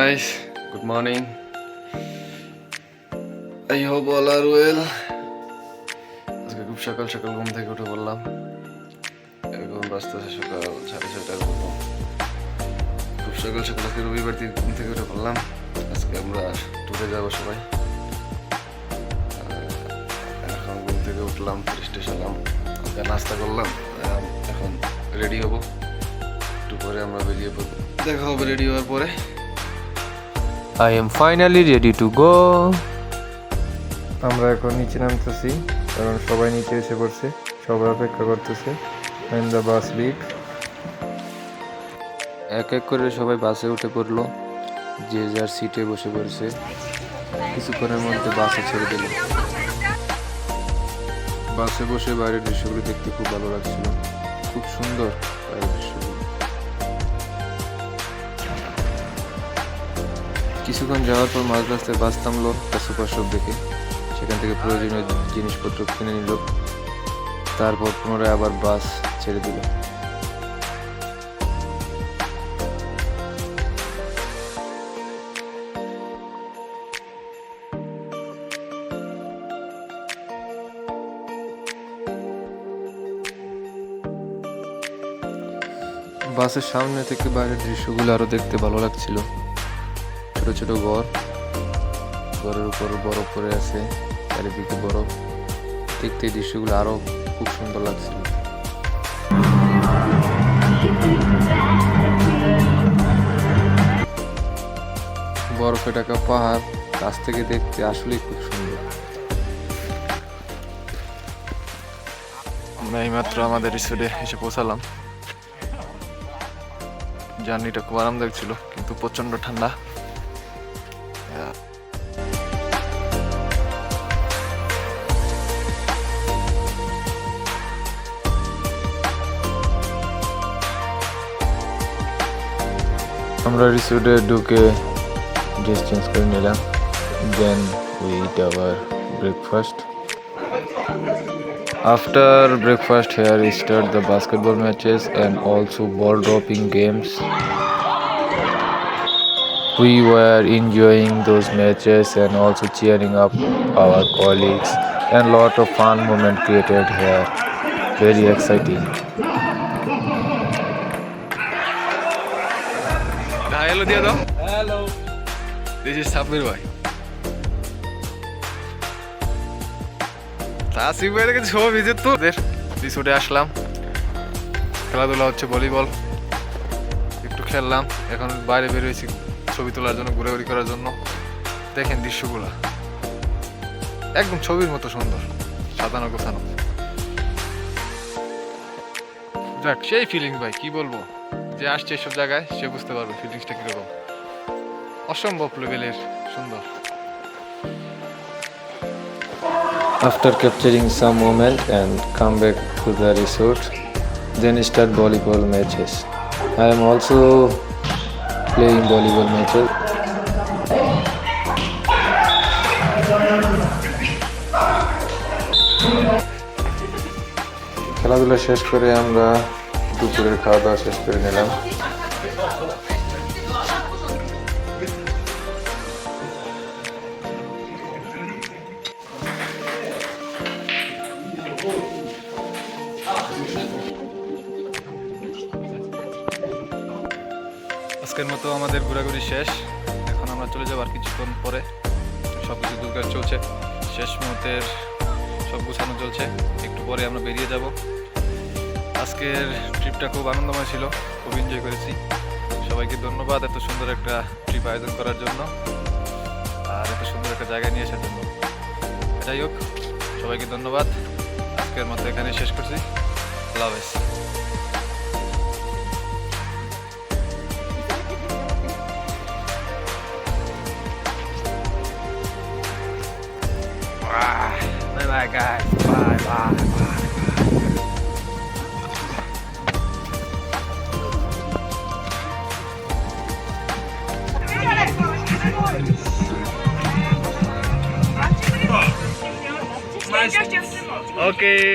guys, good morning. I hope all are well. আজকে খুব সকাল সকাল ঘুম থেকে উঠে পড়লাম। এখন বাজতেছে সকাল 6:30টার মতো। খুব সকাল সকাল আজকে রবিবার দিন ঘুম থেকে উঠে পড়লাম। আজকে আমরা ট্যুরে যাবো সবাই। এখন ঘুম থেকে উঠলাম, ফ্রেশ ট্রেশ হলাম, নাস্তা করলাম, এখন রেডি হবো। একটু পরে আমরা বেরিয়ে পড়বো, দেখা হবে রেডি হওয়ার পরে। I am finally ready to go. আমরা এখন নিচে নামতেছি কারণ সবাই নিচে এসে পড়ছে, সবাই অপেক্ষা করতেছে when the bus leave. এক এক করে সবাই বাসে উঠে পড়লো, যে যার সিটে বসে পড়ছে। কিছুক্ষণের মধ্যে বাসে ছেড়ে দিল। বাসে বসে বাইরের দৃশ্যগুলো দেখতে খুব ভালো লাগছিল, খুব সুন্দর বাইরের দৃশ্যগুলো। কিছুক্ষণ যাওয়ার পর মাঝ রাস্তায় বাস থামলো একটা সুপার শপ দেখে, সেখান থেকে প্রয়োজনীয় জিনিসপত্র কিনে নিল। তারপর পুনরায় আবার বাস ছেড়ে দিল। বাসের সামনে থেকে বাইরের দৃশ্যগুলো আরো দেখতে ভালো লাগছিল। ছোট ছোট ঘর, ঘরের উপর বরফ পড়ে আছে, চারিদিকে বরফ। দেখতে এই দৃশ্যগুলো আরো খুব সুন্দর লাগছিল। বরফে ঢাকা পাহাড় কাছ থেকে দেখতে আসলেই খুব সুন্দর। আমরা এইমাত্র আমাদের রিসোর্টে এসে পৌঁছালাম। জার্নিটা খুব আরামদায়ক ছিল, কিন্তু প্রচন্ড ঠান্ডা। আমরা রিসোর্টে ঢুকে ড্রেস চেঞ্জ করে নিলাম। Then we eat our breakfast. After breakfast, here we start the basketball matches and also ball dropping games. We were enjoying those matches and also cheering up our colleagues, and lot of fun moment created here. Very exciting. Hello দিয়ে দাও। Hello. This is Sabbir ভাই। সাসিব ভাই থেকে ছবি visit তো রিসোর্টে আসলাম। খেলাধুলা হচ্ছে, ভলিবল একটু খেললাম। এখন বাইরে বের হয়েছি ছবি তোলার জন্য, ঘোরাঘুরি করার জন্য। দেখেন দৃশ্যগুলা একদম ছবির মতো সুন্দর, সাজানো গোছানো। যাক, সেই ফিলিংস ভাই, কি বলবো। যে আসছে এসব জায়গায় সে বুঝতে পারবে ফিলিংসটা কিরকম। অসম্ভব লেভেলের সুন্দর। After capturing some moment and come back to the resort, then start volleyball matches. I am also playing volleyball matches. খেলাধুলা শেষ করে আমরা দুপুরের খাওয়া দাওয়া শেষ করে নিলাম। আজকের মতো আমাদের ঘোরাঘুরি শেষ। এখন আমরা চলে যাবো আর কিছুক্ষণ পরে। সব কিছু দুর্গার চলছে, শেষ মুহূর্তের সব গুছানো চলছে। একটু পরে আমরা বেরিয়ে যাব। আজকের ট্রিপটা খুব আনন্দময় ছিল, খুব এনজয় করেছি। সবাইকে ধন্যবাদ এত সুন্দর একটা ট্রিপ আয়োজন করার জন্য আর এত সুন্দর একটা জায়গায় নিয়ে আসার জন্য। যাই হোক, সবাইকে ধন্যবাদ। আজকের মতো এখানে শেষ করছি। আল্লাহ হাফেজ। Bye bye guys. Bye bye. Okay.